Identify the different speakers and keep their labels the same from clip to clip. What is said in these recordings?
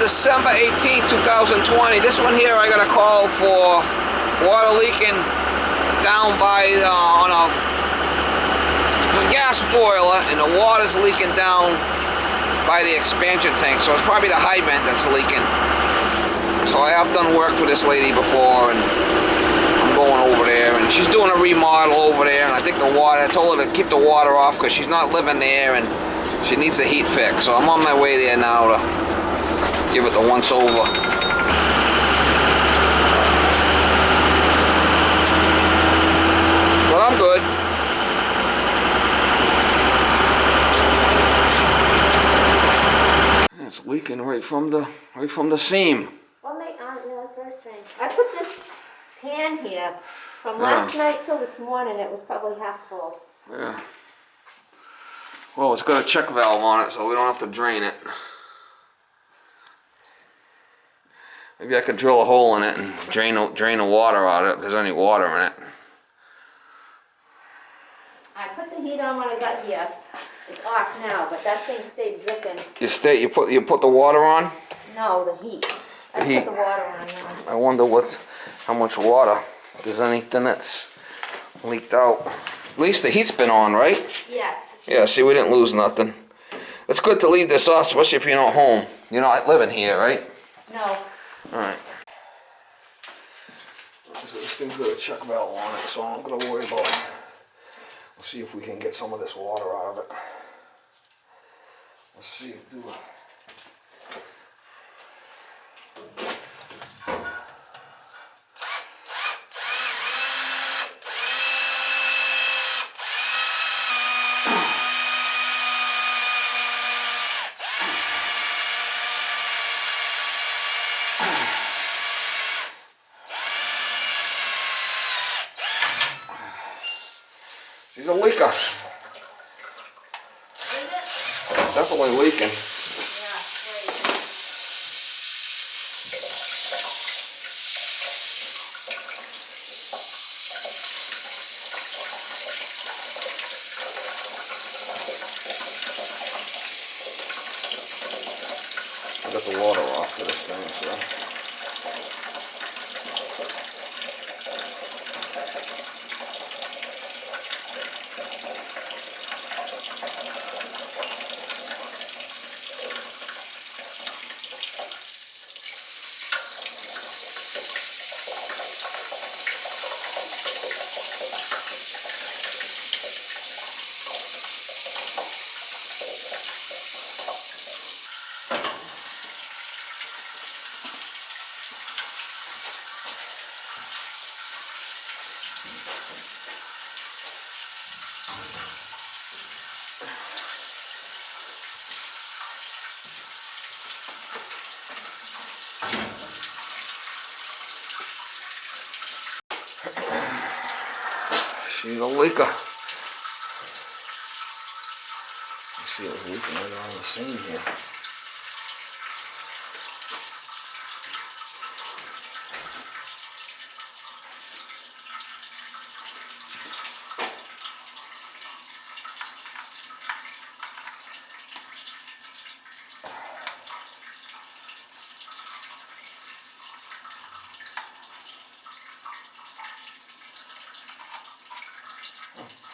Speaker 1: December 18th, 2020. This one here, I got a call for water leaking down by on a gas boiler, and the water's leaking down by the expansion tank. So it's probably the high vent that's leaking. So I have done work for this lady before, and I'm going over there, and she's doing a remodel over there. And I think the water, I told her to keep the water off because she's not living there, and she needs the heat fixed. So I'm on my way there now to give it the once over. But I'm good. It's leaking right from the seam.
Speaker 2: Well, yeah, that's very strange. I put this pan here from last night till this morning. It was probably half full.
Speaker 1: Yeah. Well, it's got a check valve on it, so we don't have to drain it. Maybe I could drill a hole in it and drain the water out of it if there's any water in it.
Speaker 2: I put the heat on when I got here. It's off now, but that thing stayed dripping.
Speaker 1: You put the water on?
Speaker 2: No, the heat. I put the water on now.
Speaker 1: I wonder how much water. If there's anything that's leaked out. At least the heat's been on, right?
Speaker 2: Yes.
Speaker 1: Yeah, see, we didn't lose nothing. It's good to leave this off, especially if you're not home. You're not living here, right?
Speaker 2: No.
Speaker 1: Alright. So this thing's got a check valve on it, so I'm not going to worry about it. We'll see if we can get some of this water out of it. Let's see if do it. She's a leaker.
Speaker 2: Is it?
Speaker 1: Definitely leaking.
Speaker 2: Yeah,
Speaker 1: I got the water off for this thing, so. She's a leaker. You see it was leaking right on the seam here.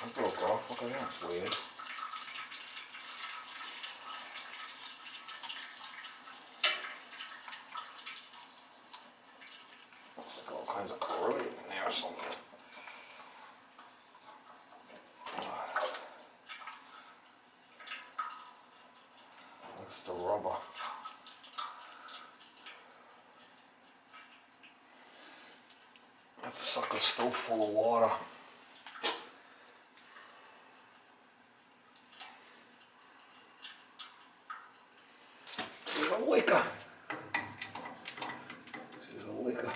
Speaker 1: That broke off. Look at that. That's weird. Looks like all kinds of corroding in there or something. That's the rubber. That sucker's still full of water. She's a leaker. She's a leaker.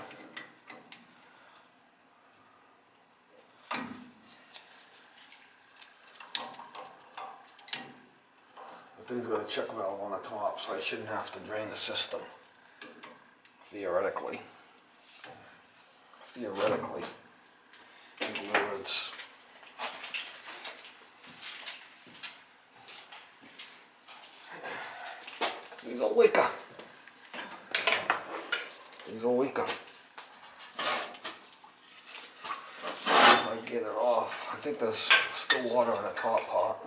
Speaker 1: The thing's got a check valve on the top, so I shouldn't have to drain the system. Theoretically. Theoretically. In other words. He's a leaker. He's a leaker. If I get it off, I think there's still water in the top part.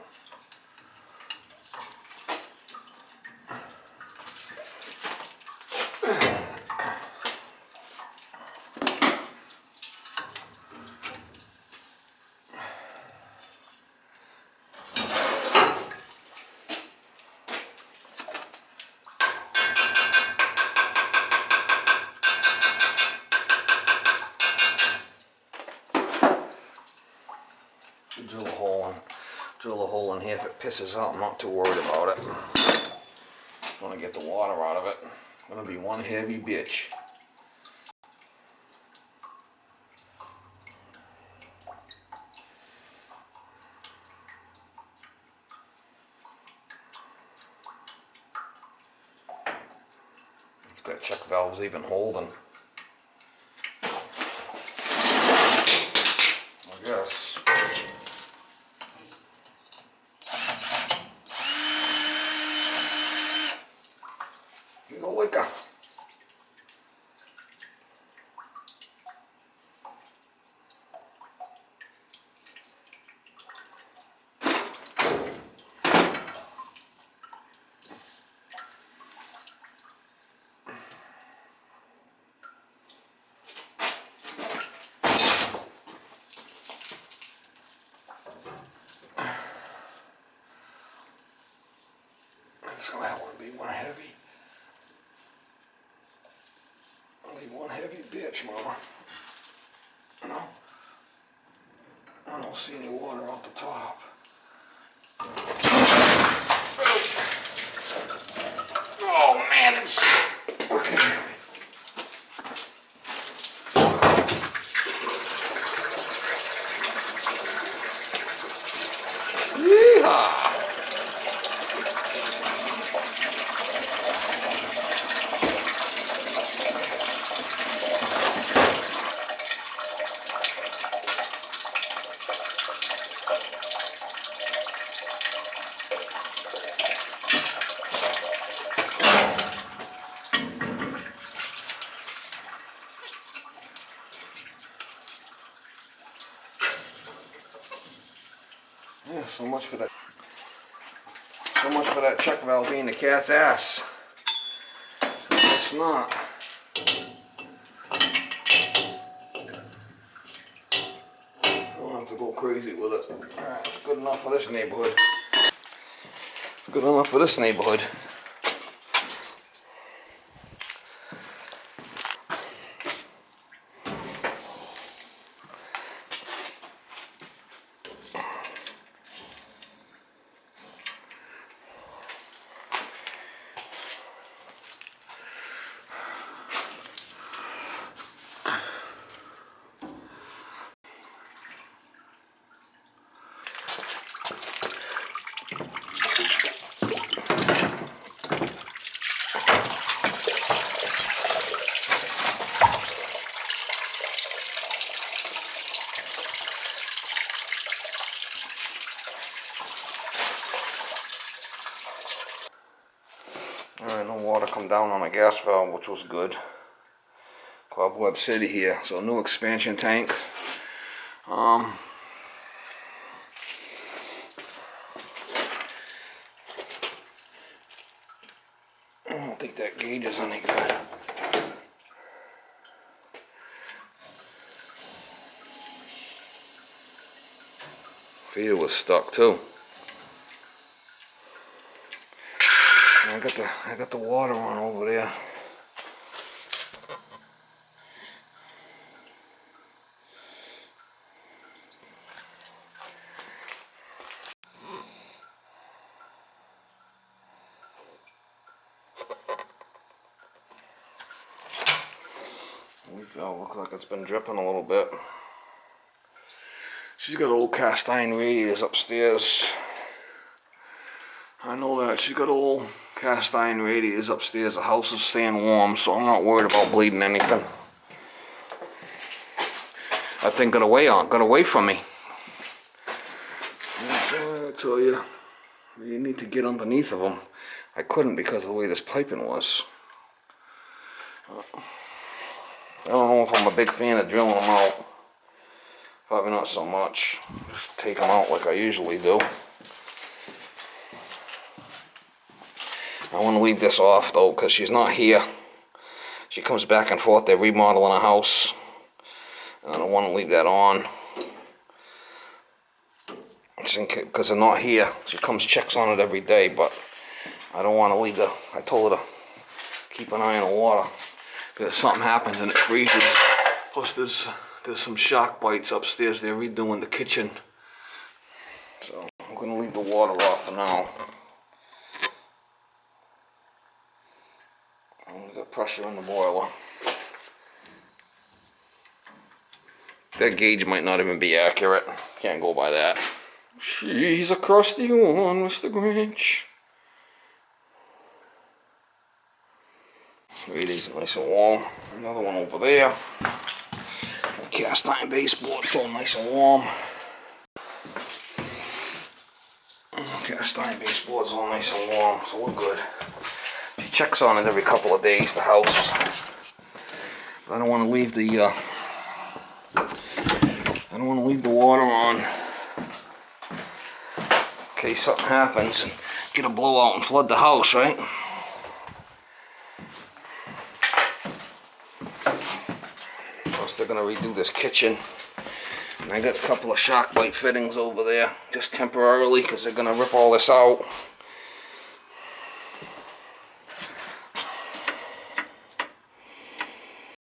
Speaker 1: Drill a hole in here. If it pisses out, I'm not too worried about it. I want to get the water out of it. It's going to be one heavy bitch. If that check valve's even holding. I guess. Liquor. It's gonna have to be one heavy. One heavy bitch, Mama. No, I don't see any water off the top. Oh man, it's okay. Yeehaw! Yeah, so much for that. So much for that check valve being the cat's ass. It's not. I don't have to go crazy with it. Alright, it's good enough for this neighborhood. It's good enough for this neighborhood. Alright, no water come down on the gas valve, which was good. Cobweb City here, so new expansion tank. I don't think that gauge is any good. Feeder was stuck too. I got the water on over there. Looks like it's been dripping a little bit. She's got old cast iron radiators upstairs. I know that. She's got old cast iron radiators upstairs. The house is staying warm, so I'm not worried about bleeding anything. That thing got away from me. That's all I gotta tell you. You need to get underneath of them. I couldn't because of the way this piping was. I don't know if I'm a big fan of drilling them out. Probably not so much. Just take them out like I usually do. I want to leave this off though because she's not here. She comes back and forth. They're remodeling a house. And I don't want to leave that on. Because they're not here. She comes, checks on it every day, but I don't want to leave the... I told her to keep an eye on the water. Because if something happens and it freezes. Plus there's some shark bites upstairs. They're redoing the kitchen. So I'm going to leave the water off for now. We got pressure in the boiler. That gauge might not even be accurate. Can't go by that. She's a crusty one, Mr. Grinch. Reading's nice and warm. Another one over there. Cast iron baseboard's all nice and warm. Cast iron baseboard's all nice and warm, so we're good. She checks on it every couple of days, the house. But I don't want to leave the water on in case something happens and get a blowout and flood the house, right? Plus they're gonna redo this kitchen. And I got a couple of shock bite fittings over there just temporarily because they're gonna rip all this out.